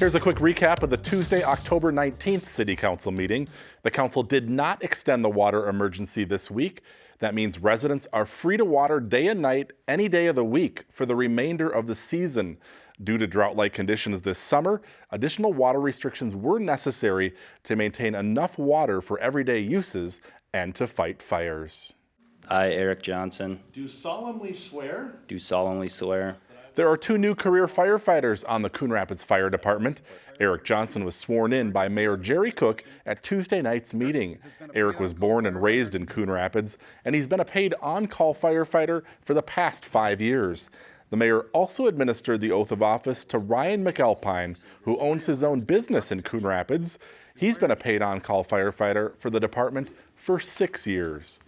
Here's a quick recap of the Tuesday, October 19th City Council meeting. The council did not extend the water emergency this week. That means residents are free to water day and night, any day of the week for the remainder of the season. Due to drought-like conditions this summer, additional water restrictions were necessary to maintain enough water for everyday uses and to fight fires. I, Eric Johnson, do solemnly swear. There are 2 new career firefighters on the Coon Rapids Fire Department. Eric Johnson was sworn in by Mayor Jerry Cook at Tuesday night's meeting. Eric was born and raised in Coon Rapids, and he's been a paid on-call firefighter for the past 5 years. The mayor also administered the oath of office to Ryan McAlpine, who owns his own business in Coon Rapids. He's been a paid on-call firefighter for the department for 6 years.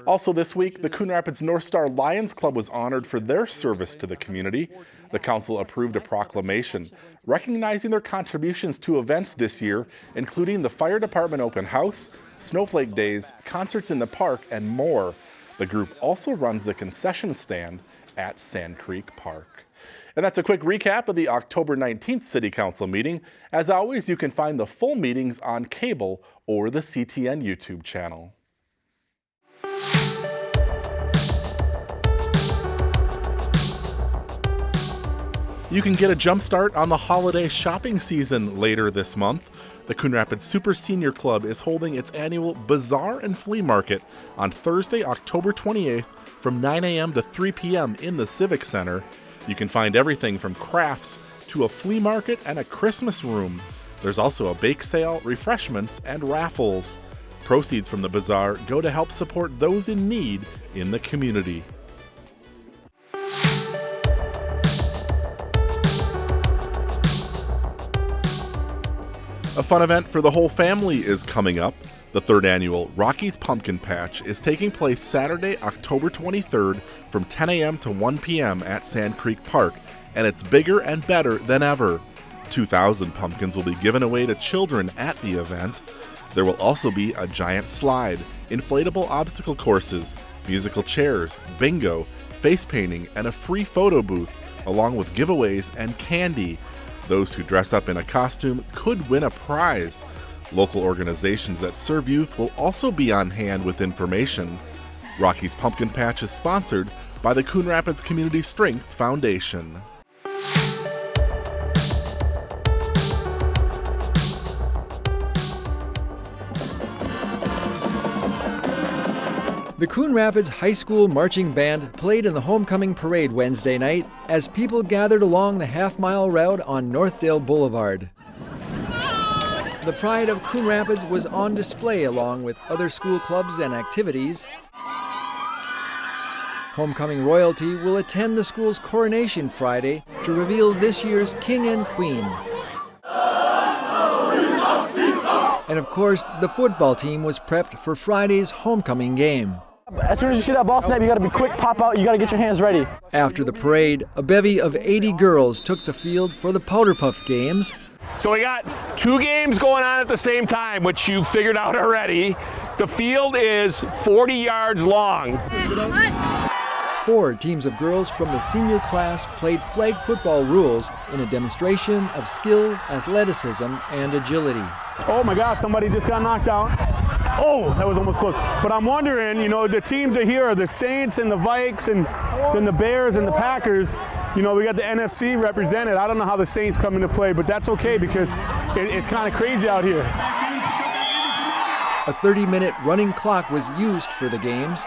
Also this week, the Coon Rapids North Star Lions Club was honored for their service to the community. The council approved a proclamation recognizing their contributions to events this year, including the Fire Department Open House, Snowflake Days, concerts in the park, and more. The group also runs the concession stand at Sand Creek Park. And that's a quick recap of the October 19th City Council meeting. As always, you can find the full meetings on cable or the CTN YouTube channel. You can get a jump start on the holiday shopping season later this month. The Coon Rapids Super Senior Club is holding its annual Bazaar and Flea Market on Thursday, October 28th from 9 a.m. to 3 p.m. in the Civic Center. You can find everything from crafts to a flea market and a Christmas room. There's also a bake sale, refreshments, and raffles. Proceeds from the bazaar go to help support those in need in the community. A fun event for the whole family is coming up. The 3rd annual Rocky's Pumpkin Patch is taking place Saturday, October 23rd from 10 a.m. to 1 p.m. at Sand Creek Park, and it's bigger and better than ever. 2,000 pumpkins will be given away to children at the event. There will also be a giant slide, inflatable obstacle courses, musical chairs, bingo, face painting, and a free photo booth, along with giveaways and candy. Those who dress up in a costume could win a prize. Local organizations that serve youth will also be on hand with information. Rocky's Pumpkin Patch is sponsored by the Coon Rapids Community Strength Foundation. The Coon Rapids High School Marching Band played in the homecoming parade Wednesday night as people gathered along the half-mile route on Northdale Boulevard. The pride of Coon Rapids was on display along with other school clubs and activities. Homecoming royalty will attend the school's coronation Friday to reveal this year's king and queen. And of course, the football team was prepped for Friday's homecoming game. As soon as you see that ball snap, you got to be quick, pop out, you got to get your hands ready. After the parade, a bevy of 80 girls took the field for the Powder Puff Games. So we got 2 games going on at the same time, which you figured out already. The field is 40 yards long. 4 teams of girls from the senior class played flag football rules in a demonstration of skill, athleticism, and agility. Oh my God, somebody just got knocked out. Oh, that was almost close. But I'm wondering, the teams that here are the Saints and the Vikes and then the Bears and the Packers. We got the NFC represented. I don't know how the Saints come into play, but that's okay because it's kind of crazy out here. A 30-minute running clock was used for the games.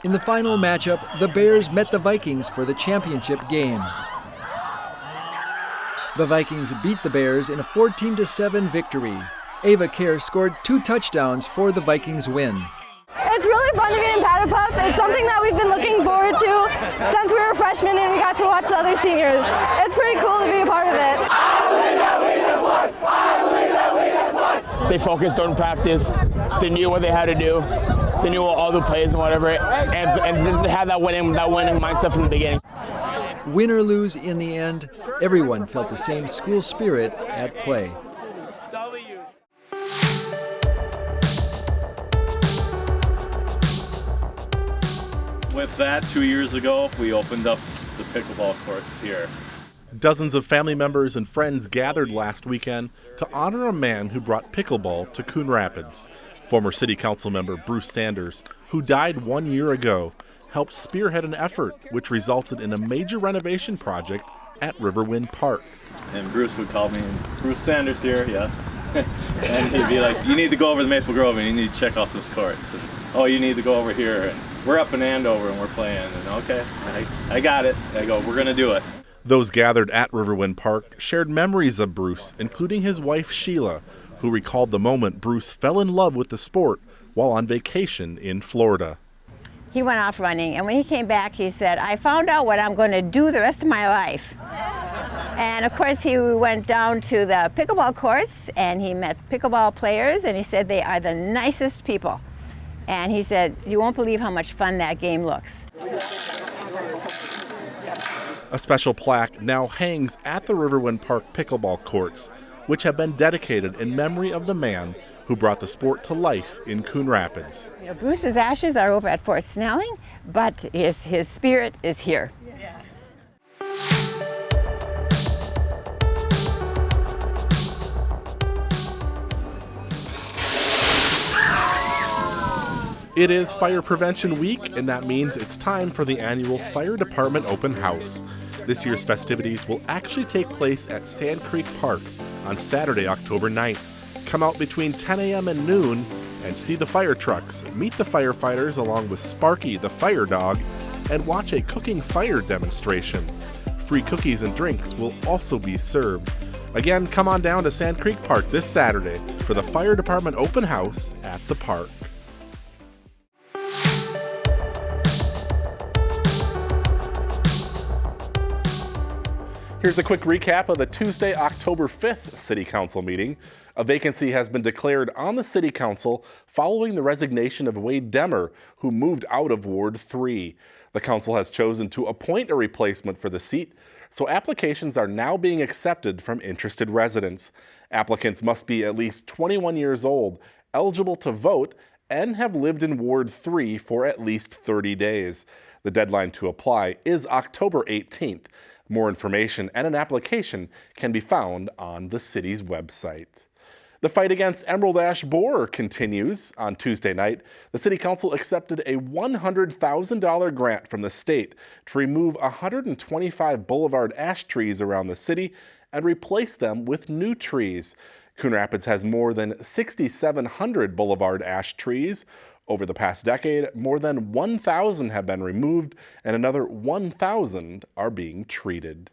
In the final matchup, the Bears met the Vikings for the championship game. The Vikings beat the Bears in a 14-7 victory. Ava Kerr scored 2 touchdowns for the Vikings win. It's really fun to be in Powder Puff. It's something that we've been looking forward to since we were freshmen and we got to watch the other seniors. It's pretty cool to be a part of it. I believe that we just won! I believe that we just won! They focused on practice. They knew what they had to do. They knew all the plays and whatever, and just had that winning mindset from the beginning. Win or lose in the end, everyone felt the same school spirit at play. With that, 2 years ago, we opened up the pickleball courts here. Dozens of family members and friends gathered last weekend to honor a man who brought pickleball to Coon Rapids. Former City Council member Bruce Sanders, who died 1 year ago, helped spearhead an effort which resulted in a major renovation project at Riverwind Park. And Bruce would call me, Bruce Sanders here, yes. And he'd be like, you need to go over to Maple Grove and you need to check out this courts. And, oh, you need to go over here. And we're up in Andover and we're playing. And okay, I got it. I go, we're going to do it. Those gathered at Riverwind Park shared memories of Bruce, including his wife Sheila, who recalled the moment Bruce fell in love with the sport while on vacation in Florida. He went off running, and when he came back, he said, I found out what I'm going to do the rest of my life. And of course, he went down to the pickleball courts, and he met pickleball players, and he said they are the nicest people. And he said, you won't believe how much fun that game looks. A special plaque now hangs at the Riverwind Park pickleball courts, which have been dedicated in memory of the man who brought the sport to life in Coon Rapids. You know, Bruce's ashes are over at Fort Snelling, but his spirit is here. It is Fire Prevention Week, and that means it's time for the annual Fire Department Open House. This year's festivities will actually take place at Sand Creek Park on Saturday, October 9th. Come out between 10 a.m. and noon and see the fire trucks, meet the firefighters along with Sparky the fire dog, and watch a cooking fire demonstration. Free cookies and drinks will also be served. Again, come on down to Sand Creek Park this Saturday for the Fire Department Open House at the park. Here's a quick recap of the Tuesday, October 5th City Council meeting. A vacancy has been declared on the City Council following the resignation of Wade Demmer, who moved out of Ward 3. The Council has chosen to appoint a replacement for the seat, so applications are now being accepted from interested residents. Applicants must be at least 21 years old, eligible to vote, and have lived in Ward 3 for at least 30 days. The deadline to apply is October 18th. More information and an application can be found on the city's website. The fight against emerald ash borer continues. On Tuesday night, the City Council accepted a $100,000 grant from the state to remove 125 boulevard ash trees around the city and replace them with new trees. Coon Rapids has more than 6,700 boulevard ash trees. Over the past decade, more than 1,000 have been removed and another 1,000 are being treated.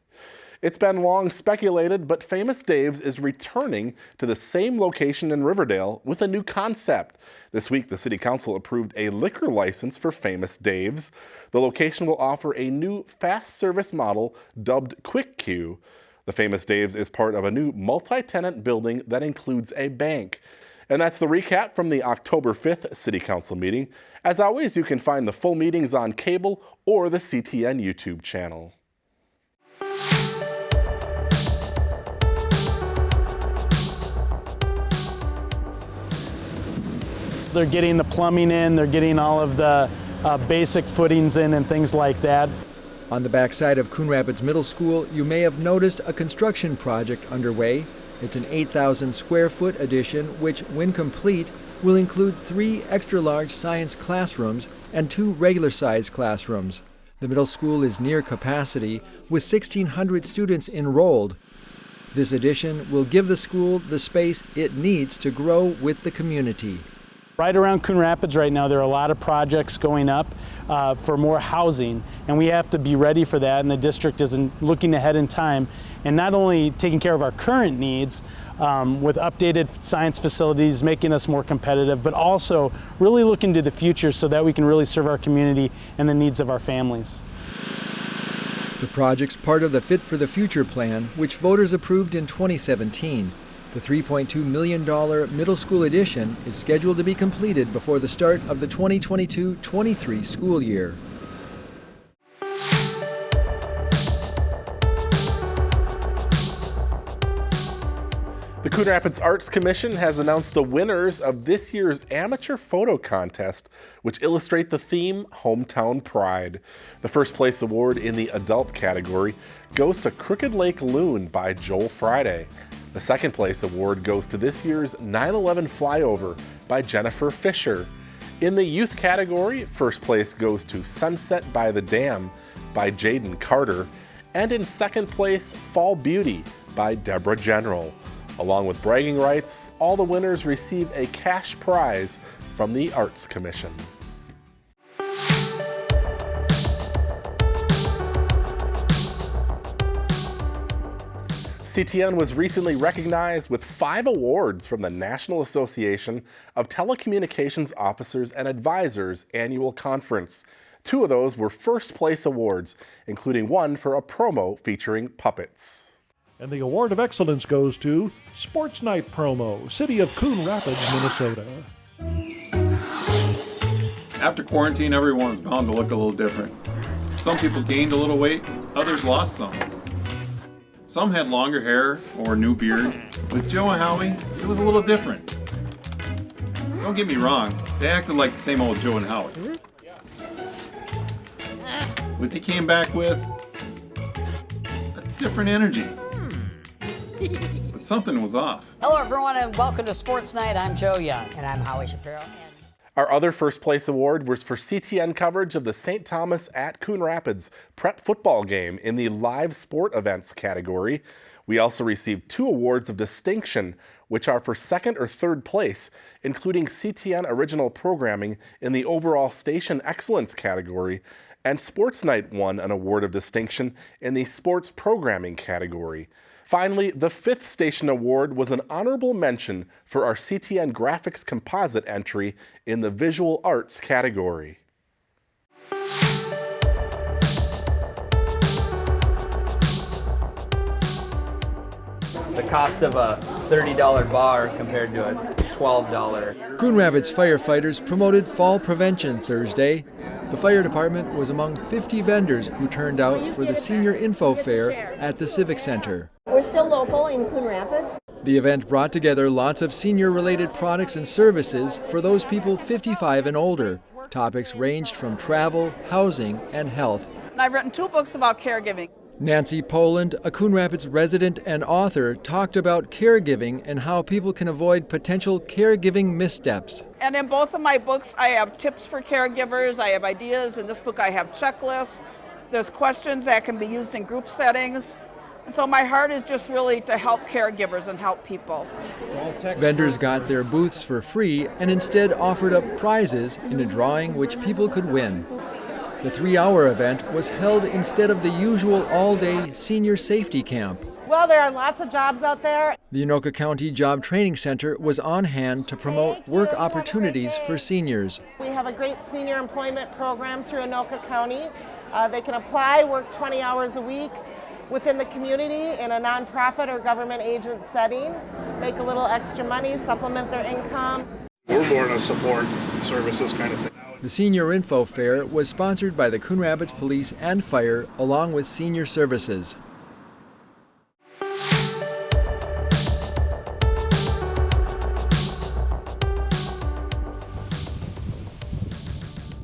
It's been long speculated, but Famous Dave's is returning to the same location in Riverdale with a new concept. This week, the City Council approved a liquor license for Famous Dave's. The location will offer a new fast service model dubbed Quick Queue. The Famous Dave's is part of a new multi-tenant building that includes a bank. And that's the recap from the October 5th City Council meeting. As always, you can find the full meetings on cable or the CTN YouTube channel. They're getting the plumbing in, they're getting all of the basic footings in and things like that. On the backside of Coon Rapids Middle School, you may have noticed a construction project underway. It's an 8,000 square foot addition, which, when complete, will include 3 extra-large science classrooms and 2 regular-sized classrooms. The middle school is near capacity, with 1,600 students enrolled. This addition will give the school the space it needs to grow with the community. Right around Coon Rapids right now, there are a lot of projects going up for more housing, and we have to be ready for that, and the district is looking ahead in time and not only taking care of our current needs with updated science facilities, making us more competitive, but also really looking to the future so that we can really serve our community and the needs of our families. The project's part of the Fit for the Future plan, which voters approved in 2017. The $3.2 million middle school addition is scheduled to be completed before the start of the 2022-23 school year. The The Coon Rapids Arts Commission has announced the winners of this year's amateur photo contest, which illustrate the theme Hometown Pride. The first place award in the adult category goes to Crooked Lake Loon by Joel Friday. The second place award goes to this year's 9/11 Flyover by Jennifer Fisher. In the youth category, first place goes to Sunset by the Dam by Jaden Carter. And in second place, Fall Beauty by Deborah General. Along with bragging rights, all the winners receive a cash prize from the Arts Commission. CTN was recently recognized with 5 awards from the National Association of Telecommunications Officers and Advisors annual conference. 2 of those were first place awards, including one for a promo featuring puppets. And the Award of Excellence goes to Sports Night Promo, City of Coon Rapids, Minnesota. After quarantine, everyone's bound to look a little different. Some people gained a little weight, others lost some. Some had longer hair or a new beard. With Joe and Howie, it was a little different. Don't get me wrong, they acted like the same old Joe and Howie. What they came back with, a different energy. But something was off. Hello everyone and welcome to Sports Night. I'm Joe Young. And I'm Howie Shapiro. Our other first place award was for CTN coverage of the St. Thomas at Coon Rapids prep football game in the live sport events category. We also received 2 awards of distinction, which are for second or third place, including CTN original programming in the overall station excellence category, and Sports Night won an award of distinction in the sports programming category. Finally, the 5th station award was an honorable mention for our CTN graphics composite entry in the visual arts category. The cost of a $30 bar compared to a $12. Coon Rapids firefighters promoted fall prevention Thursday. The fire department was among 50 vendors who turned out for the Senior Info Fair at the Civic Center. We're still local in Coon Rapids. The event brought together lots of senior-related products and services for those people 55 and older. Topics ranged from travel, housing, and health. I've written 2 books about caregiving. Nancy Poland, a Coon Rapids resident and author, talked about caregiving and how people can avoid potential caregiving missteps. And in both of my books, I have tips for caregivers, I have ideas. In this book, I have checklists. There's questions that can be used in group settings. And so my heart is just really to help caregivers and help people. Vendors got their booths for free and instead offered up prizes in a drawing which people could win. The 3-hour event was held instead of the usual all-day senior safety camp. Well, there are lots of jobs out there. The Anoka County Job Training Center was on hand to promote work opportunities for seniors. We have a great senior employment program through Anoka County. They can apply, work 20 hours a week within the community in a nonprofit or government agent setting, make a little extra money, supplement their income. We're more to support services kind of thing. The Senior Info Fair was sponsored by the Coon Rapids Police and Fire, along with Senior Services.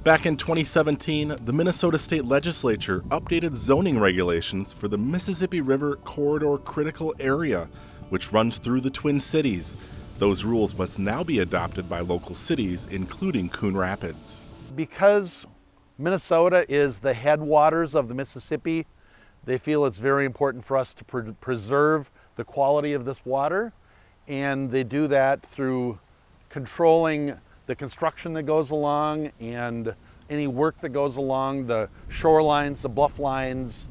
Back in 2017, the Minnesota State Legislature updated zoning regulations for the Mississippi River Corridor Critical Area, which runs through the Twin Cities. Those rules must now be adopted by local cities, including Coon Rapids. Because Minnesota is the headwaters of the Mississippi, they feel it's very important for us to preserve the quality of this water, and they do that through controlling the construction that goes along and any work that goes along the shorelines, the bluff lines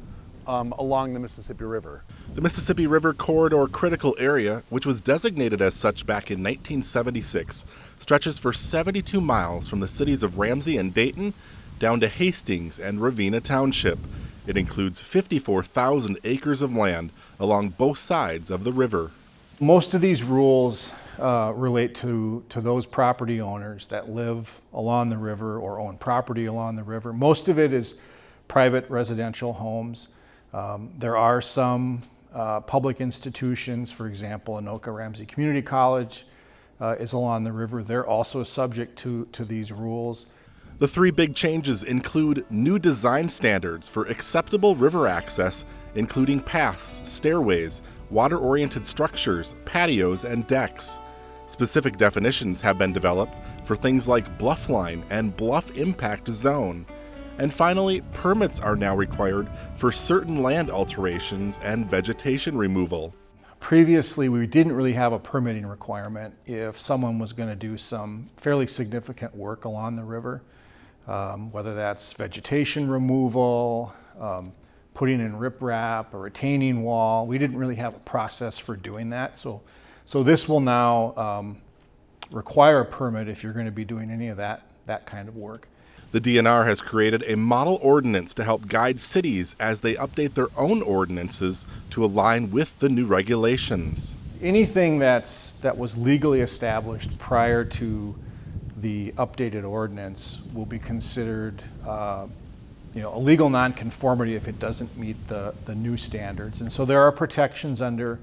along the Mississippi River. The Mississippi River Corridor Critical Area, which was designated as such back in 1976, stretches for 72 miles from the cities of Ramsey and Dayton down to Hastings and Ravenna Township. It includes 54,000 acres of land along both sides of the river. Most of these rules relate to those property owners that live along the river or own property along the river. Most of it is private residential homes. There are some public institutions, for example, Anoka Ramsey Community College is along the river. They're also subject to these rules. The three big changes include new design standards for acceptable river access, including paths, stairways, water-oriented structures, patios, and decks. Specific definitions have been developed for things like bluff line and bluff impact zone. And finally, permits are now required for certain land alterations and vegetation removal. Previously, we didn't really have a permitting requirement if someone was going to do some fairly significant work along the river, whether that's vegetation removal, putting in riprap, a retaining wall. We didn't really have a process for doing that. So this will now require a permit if you're going to be doing any of that kind of work. The DNR has created a model ordinance to help guide cities as they update their own ordinances to align with the new regulations. Anything that was legally established prior to the updated ordinance will be considered a legal nonconformity if it doesn't meet the new standards. And so there are protections under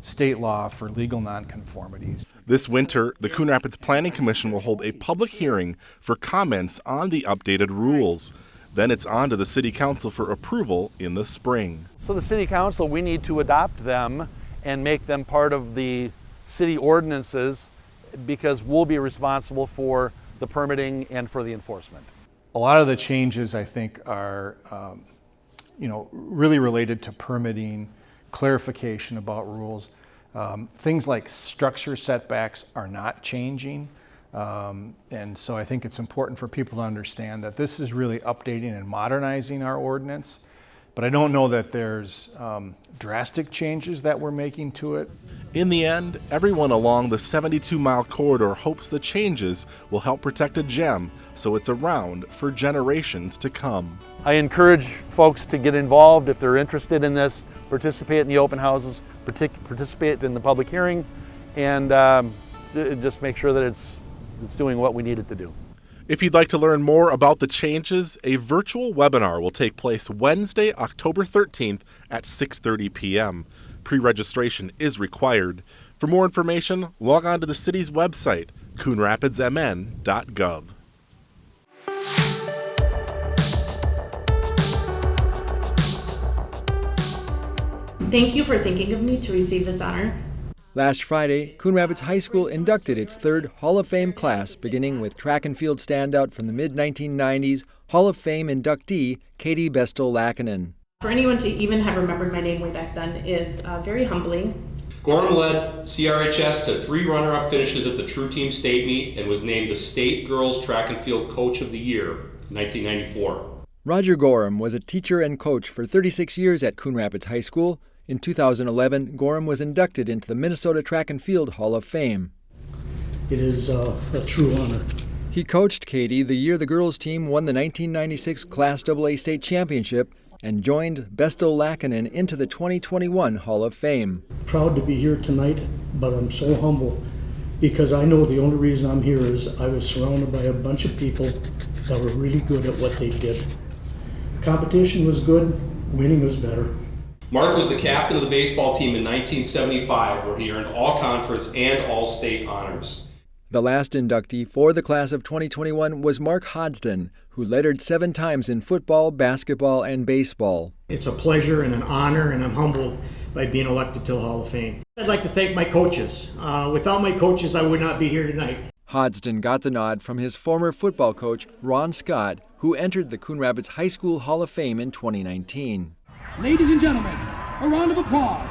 state law for legal nonconformities. This winter, the Coon Rapids Planning Commission will hold a public hearing for comments on the updated rules. Then it's on to the City Council for approval in the spring. So the City Council, we need to adopt them and make them part of the city ordinances because we'll be responsible for the permitting and for the enforcement. A lot of the changes, I think, are really related to permitting, clarification about rules. Things like structure setbacks are not changing. And so I think it's important for people to understand that this is really updating and modernizing our ordinance. But I don't know that there's drastic changes that we're making to it. In the end, everyone along the 72-mile corridor hopes the changes will help protect a gem so it's around for generations to come. I encourage folks to get involved if they're interested in this, participate in the open houses, participate in the public hearing, and just make sure that it's doing what we need it to do. If you'd like to learn more about the changes, a virtual webinar will take place Wednesday, October 13th at 6:30 p.m. Pre-registration is required. For more information, log on to the city's website, coonrapidsmn.gov. Thank you for thinking of me to receive this honor. Last Friday, Coon Rapids High School inducted its third Hall of Fame class, beginning with track and field standout from the mid-1990s, Hall of Fame inductee Katie Bestel-Lackinen. For anyone to even have remembered my name way back then is very humbling. Gorham led CRHS to 3 runner-up finishes at the True Team State Meet and was named the State Girls Track and Field Coach of the Year in 1994. Roger Gorham was a teacher and coach for 36 years at Coon Rapids High School. In 2011, Gorham was inducted into the Minnesota Track and Field Hall of Fame. It is a true honor. He coached Katie the year the girls' team won the 1996 Class AA State Championship and joined Bestel-Lackinen into the 2021 Hall of Fame. Proud to be here tonight, but I'm so humble because I know the only reason I'm here is I was surrounded by a bunch of people that were really good at what they did. Competition was good, winning was better. Mark was the captain of the baseball team in 1975, where he earned all conference and all state honors. The last inductee for the class of 2021 was Mark Hodgson, who lettered 7 times in football, basketball, and baseball. It's a pleasure and an honor, and I'm humbled by being elected to the Hall of Fame. I'd like to thank my coaches. Without my coaches, I would not be here tonight. Hodgson got the nod from his former football coach, Ron Scott, who entered the Coon Rapids High School Hall of Fame in 2019. Ladies and gentlemen, a round of applause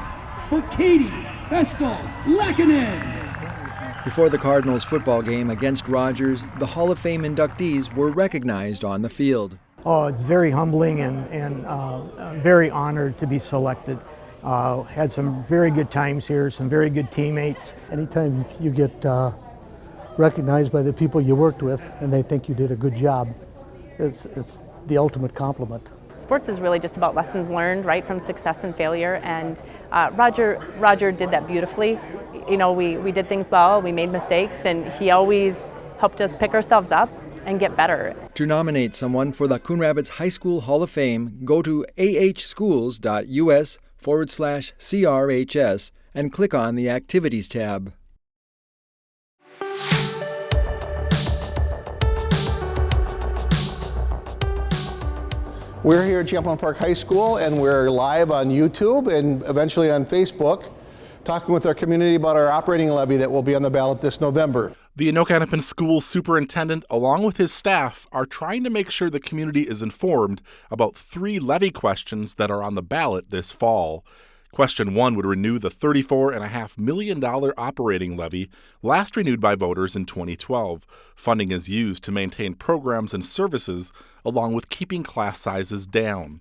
for Katie Bestel-Lackinen. Before the Cardinals football game against Rogers, the Hall of Fame inductees were recognized on the field. Oh, it's very humbling and very honored to be selected. Had some very good times here, some very good teammates. Anytime you get recognized by the people you worked with and they think you did a good job, it's the ultimate compliment. Sports is really just about lessons learned, right, from success and failure, and Roger did that beautifully. You know, we did things well, we made mistakes, and he always helped us pick ourselves up and get better. To nominate someone for the Coon Rapids High School Hall of Fame, go to ahschools.us www.ksd.org/CRHS and click on the Activities tab. We're here at Champlain Park High School, and we're live on YouTube and eventually on Facebook, talking with our community about our operating levy that will be on the ballot this November. The Anoka School Superintendent, along with his staff, are trying to make sure the community is informed about 3 levy questions that are on the ballot this fall. Question 1 would renew the $34.5 million operating levy, last renewed by voters in 2012. Funding is used to maintain programs and services, along with keeping class sizes down.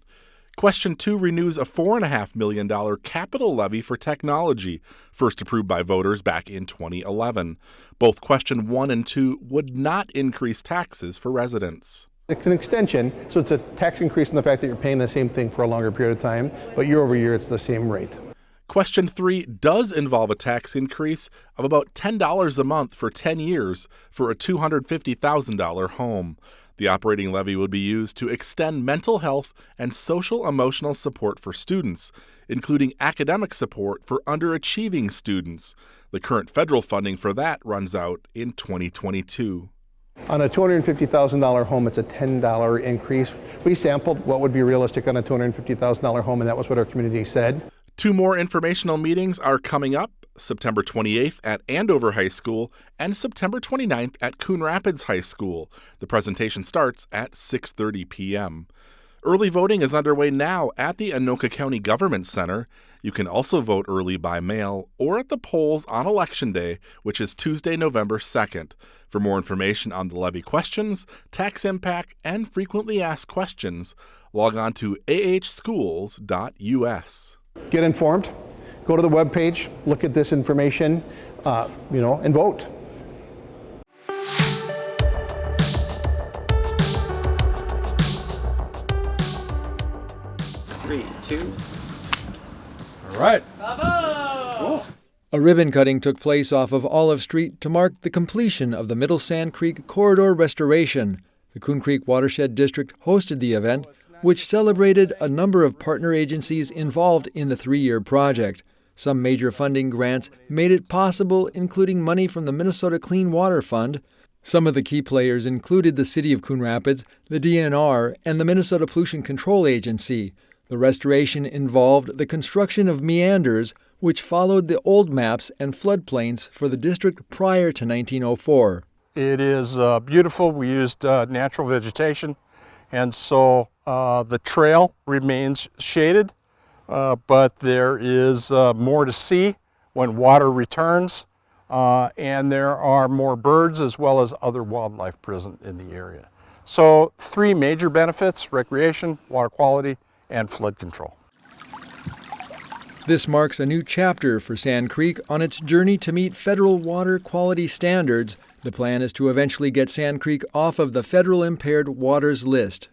Question 2 renews a $4.5 million capital levy for technology, first approved by voters back in 2011. Both Question 1 and 2 would not increase taxes for residents. It's an extension, so it's a tax increase in the fact that you're paying the same thing for a longer period of time, but year over year it's the same rate. Question 3 does involve a tax increase of about $10 a month for 10 years for a $250,000 home. The operating levy would be used to extend mental health and social-emotional support for students, including academic support for underachieving students. The current federal funding for that runs out in 2022. On a $250,000 home, it's a $10 increase. We sampled what would be realistic on a $250,000 home, and that was what our community said. 2 more informational meetings are coming up, September 28th at Andover High School and September 29th at Coon Rapids High School. The presentation starts at 6:30 p.m. Early voting is underway now at the Anoka County Government Center. You can also vote early by mail or at the polls on Election Day, which is Tuesday, November 2nd. For more information on the levy questions, tax impact, and frequently asked questions, log on to ahschools.us. Get informed. Go to the webpage, look at this information, and vote. Three, 2. All right. Cool. A ribbon cutting took place off of Olive Street to mark the completion of the Middle Sand Creek corridor restoration. The Coon Creek Watershed District hosted the event, which celebrated a number of partner agencies involved in the 3-year project. Some major funding grants made it possible, including money from the Minnesota Clean Water Fund. Some of the key players included the City of Coon Rapids, the DNR, and the Minnesota Pollution Control Agency. The restoration involved the construction of meanders, which followed the old maps and floodplains for the district prior to 1904. It is beautiful. We used natural vegetation, and so the trail remains shaded, but there is more to see when water returns, and there are more birds as well as other wildlife present in the area. So 3 major benefits: recreation, water quality, and flood control. This marks a new chapter for Sand Creek on its journey to meet federal water quality standards. The plan is to eventually get Sand Creek off of the Federal Impaired Waters list.